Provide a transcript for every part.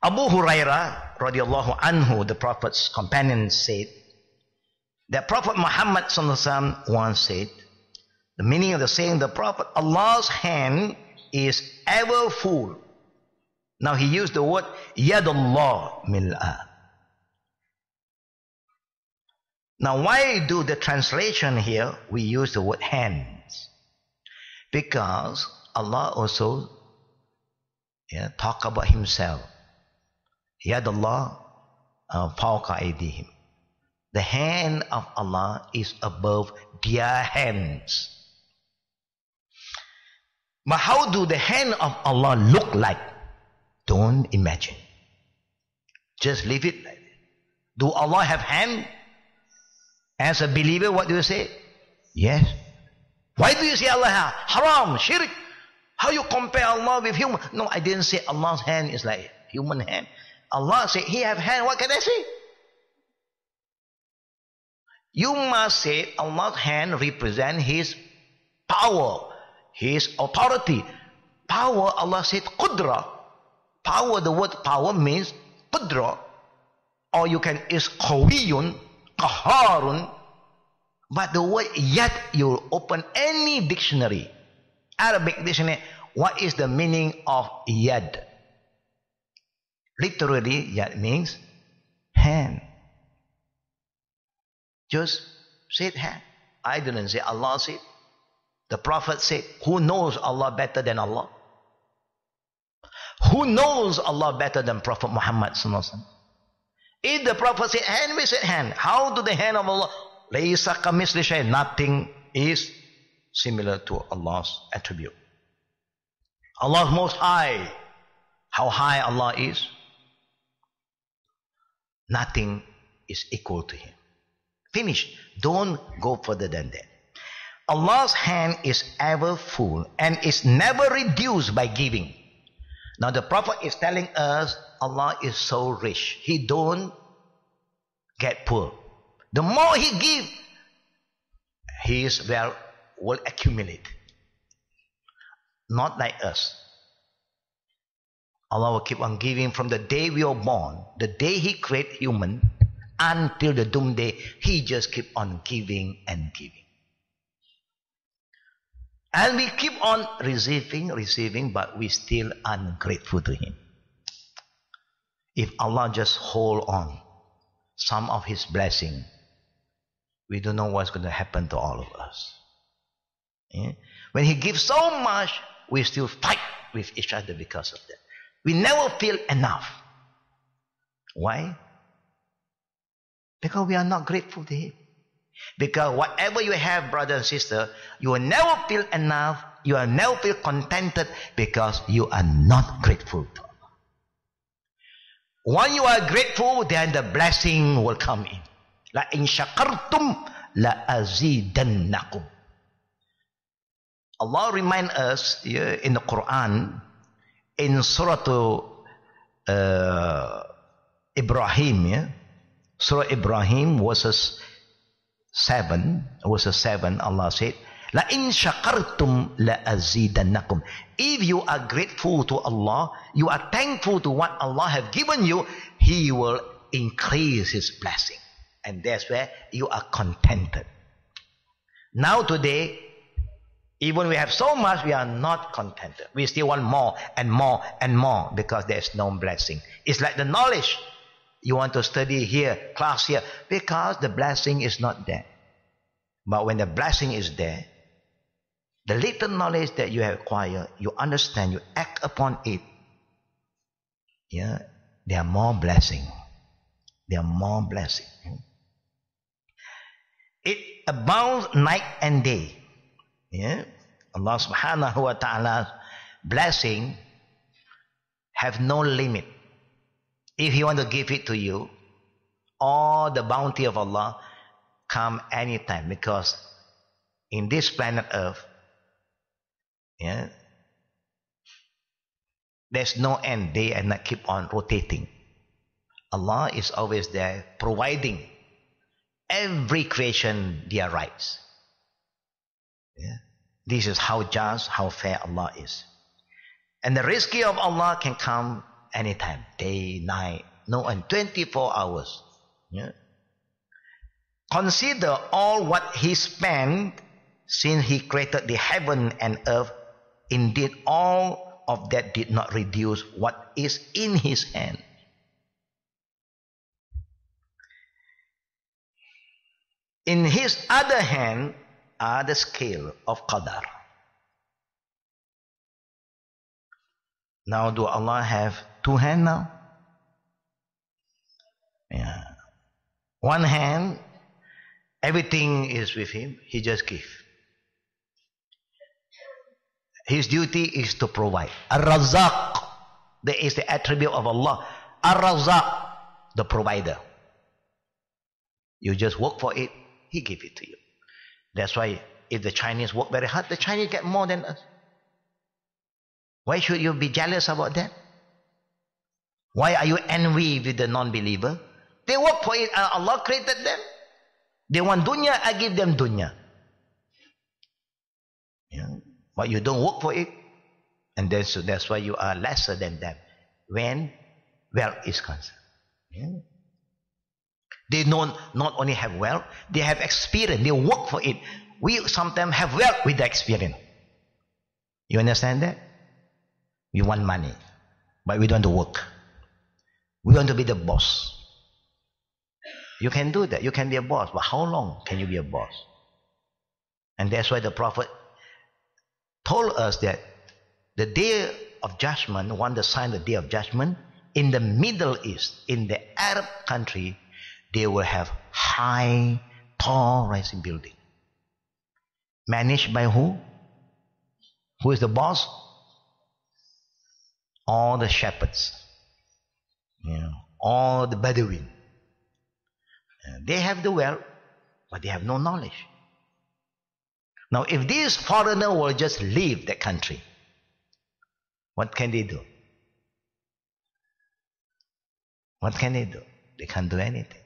Abu Hurairah radiallahu anhu, the Prophet's companion, said that Prophet Muhammad sallallahu alaihi wasallam once said, the meaning of the saying the Prophet, Allah's hand is ever full. Now he used the word Yadullah mil'a. Now why do the translation here we use the word hands? Because Allah also talk about himself. Yadullah fawqa aydihim. The hand of Allah is above their hands. But how do the hand of Allah look like? Don't imagine. Just leave it like that. Do Allah have hand? As a believer, what do you say? Yes. Why do you say Allah has? Haram, shirk. How you compare Allah with human? No, I didn't say Allah's hand is like human hand. Allah said He have hand. What can I say? You must say Allah's hand represent His power, His authority. Power, Allah said qudra. Power, the word power means qudra. Or you can, is qawiyun, qaharun. But the word yad, you open any dictionary, Arabic dictionary, what is the meaning of yad? Literally, yad means hand. Just said hand. I didn't say Allah said. The Prophet said, who knows Allah better than Allah? Who knows Allah better than Prophet Muhammad sallallahu alaihi wasallam? If the Prophet said hand, we said hand. How do the hand of Allah? Laysa kamithlihi shay'. Nothing is similar to Allah's attribute. Allah is most high. How high Allah is? Nothing is equal to Him. Finish. Don't go further than that. Allah's hand is ever full and is never reduced by giving. Now the Prophet is telling us Allah is so rich. He don't get poor. The more He give, His wealth will accumulate. Not like us. Allah will keep on giving from the day we are born, the day He created human, until the doom day, He just keep on giving and giving. And we keep on receiving, but we still ungrateful to Him. If Allah just hold on some of His blessing, we don't know what's going to happen to all of us. Yeah? When He gives so much, we still fight with each other because of that. We never feel enough. Why? Because we are not grateful to Him. Because whatever you have, brother and sister, you will never feel enough. You will never feel contented because you are not grateful to Allah. When you are grateful, then the blessing will come in. La in shakartum la azidannakum. Allah remind us in the Quran, in Surah Ibrahim, Surah Ibrahim verses 7, Allah said, La in shakartum la azidannakum. If you are grateful to Allah, you are thankful to what Allah have given you, He will increase His blessing. And that's where you are contented. Now today, even we have so much, we are not contented. We still want more and more and more because there is no blessing. It's like the knowledge. You want to study here, class here, because the blessing is not there. But when the blessing is there, the little knowledge that you have acquired, you understand, you act upon it, there are more blessing. There are more blessing. It abounds night and day. Allah subhanahu wa ta'ala's blessing have no limit. If He want to give it to you, all the bounty of Allah come anytime, because in this planet Earth, there's no end. Day and night keep on rotating. Allah is always there providing every creation their rights. This is how just, how fair Allah is. And the rizq of Allah can come anytime, day, night, no, and 24 hours. Yeah. Consider all what he spent since he created the heaven and earth. Indeed, all of that did not reduce what is in his hand. In his other hand are the scale of qadar. Now, do Allah have two hands now? Yeah. One hand, everything is with him. He just gives. His duty is to provide. Ar-Razzaq, that is the attribute of Allah. Ar-Razzaq, the provider. You just work for it, He gives it to you. That's why if the Chinese work very hard, the Chinese get more than us. Why should you be jealous about that? Why are you envy with the non-believer? They work for it. Allah created them. They want dunya, I give them dunya. Yeah. But you don't work for it. And that's why you are lesser than them when wealth is concerned. Yeah. They not only have wealth, they have experience. They work for it. We sometimes have wealth with the experience. You understand that? We want money, but we don't want to work. We want to be the boss. You can do that. You can be a boss, but how long can you be a boss? And that's why the Prophet told us that the day of judgment, one the sign of the day of judgment, in the Middle East, in the Arab country, they will have high, tall, rising building. Managed by who? Who is the boss? All the shepherds. All the Bedouin. They have the wealth, but they have no knowledge. Now, if these foreigners will just leave the country, what can they do? What can they do? They can't do anything.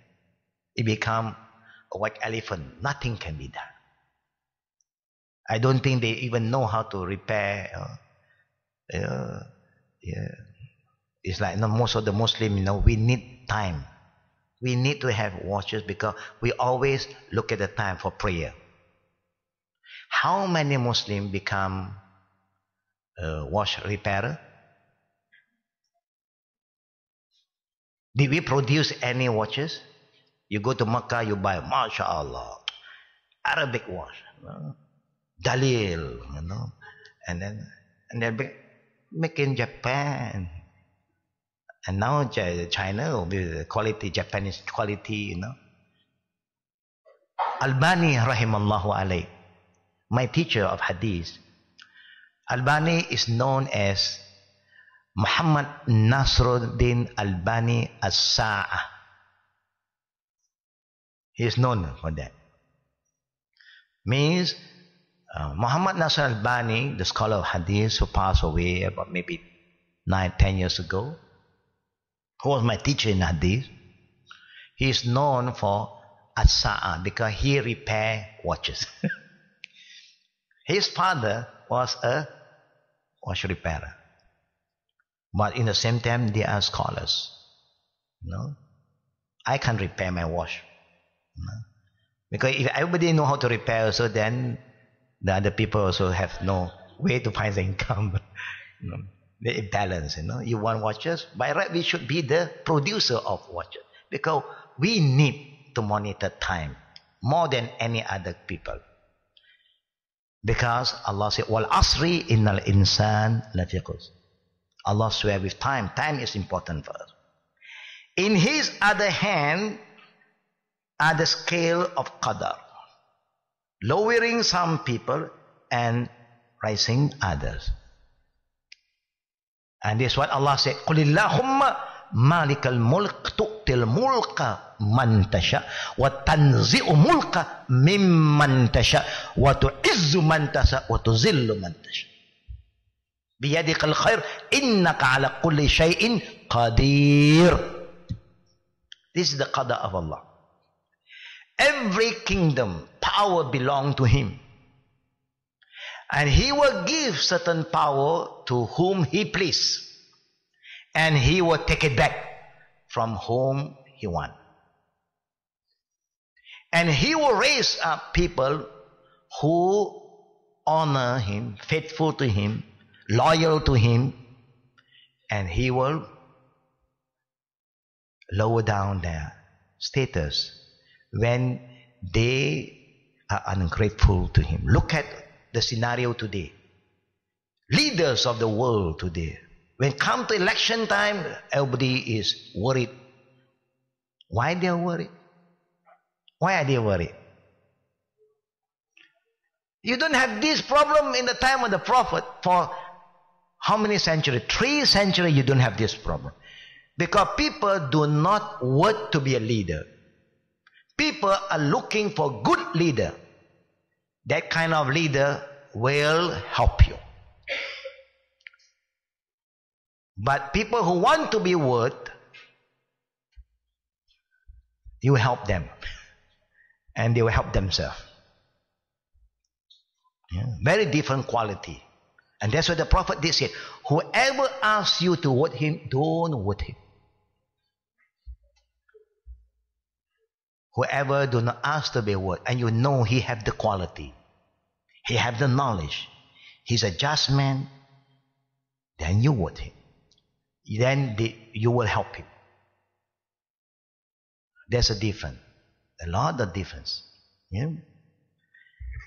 It become a white elephant. Nothing can be done. I don't think they even know how to repair. It's like most of the Muslims, we need time. We need to have watches because we always look at the time for prayer. How many Muslims become watch repairer? Did we produce any watches? You go to Makkah, you buy, MashaAllah, Arabic watch, Dalil, and then make in Japan. And now China will be the quality, Japanese quality, Albani, rahimallahu alayh, my teacher of hadith. Albani is known as Muhammad Nasruddin Albani As-Sa'ah. He is known for that. Means Muhammad Nasr Albani, the scholar of hadith who passed away about maybe 9-10 years ago, who was my teacher in hadith, he is known for As-Sa'ah because he repaired watches. His father was a watch repairer. But in the same time, they are scholars. I can't repair my watch. Because if everybody know how to repair, so then the other people also have no way to find the income. They balance, You want watches? By right, we should be the producer of watches. Because we need to monitor time more than any other people. Because Allah said, Wal asri innal insan lafi khusr. Allah swear with time. Time is important for us. In His other hand are the scale of qadar, lowering some people and rising others. And this is what Allah said, Qulillahumma malikal mulk tu'til mulka man tasha wa tanzi'u mulka mimman tasha wa tu'izzu man tasha wa tuzillu man tasha biyadikal khair innaka ala kulli shay'in qadir. This is the qadar of Allah. Every kingdom, power belongs to Him. And He will give certain power to whom He please. and he will take it back from whom he wants. And he will raise up people who honor him, faithful to him, loyal to him, and he will lower down their status when they are ungrateful to him. Look at the scenario today. Leaders of the world today, when come to election time, everybody is worried. Why they are worried? Why are they worried? You don't have this problem in the time of the prophet. For how many centuries? 3 centuries you don't have this problem. Because people do not want to be a leader. People are looking for good leader. That kind of leader will help you. But people who want to be worth, you help them. And they will help themselves. Yeah, very different quality. And that's what the prophet did say. Whoever asks you to vote him, don't vote him. Whoever do not ask to be voted, and you know he have the quality, he have the knowledge, he's a just man, then you vote him. Then you will help him. There's a difference. A lot of difference. Yeah?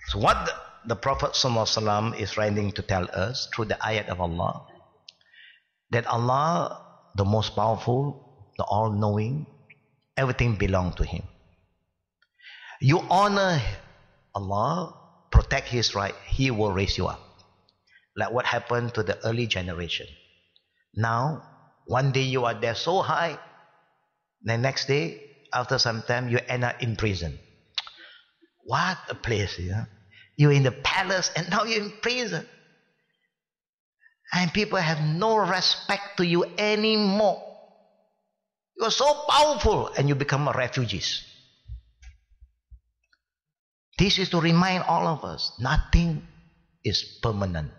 So what the Prophet ﷺ is trying to tell us through the ayat of Allah, that Allah, the most powerful, the all-knowing, everything belongs to him. You honor Allah, protect his right, he will raise you up. Like what happened to the early generation. Now, one day you are there so high, the next day, after some time, you end up in prison. What a place, yeah? You're in the palace and now you're in prison. And people have no respect to you anymore. You're so powerful and you become a refugee. This is to remind all of us, nothing is permanent.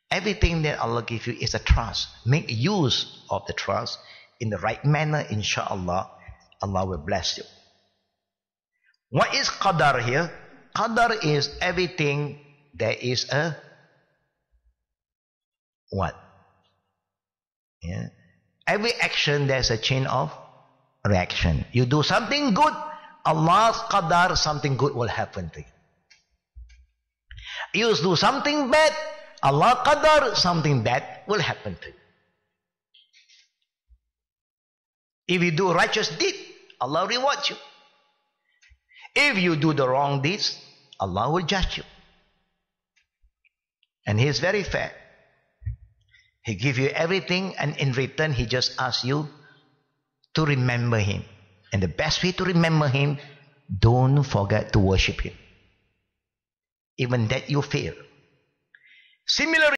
Everything that Allah gives you is a trust. Make use of the trust in the right manner, inshallah. Allah will bless you. What is qadar here? Qadar is everything there is a what? Yeah. Every action there's a chain of reaction. You do something good, Allah's qadar, something good will happen to you. You do something bad, Allah qadar, something bad will happen to you. If you do righteous deed, Allah rewards you. If you do the wrong deeds, Allah will judge you. And He is very fair. He gives you everything, and in return He just asks you to remember Him. And the best way to remember Him, don't forget to worship Him. Even that you fail. Similarly,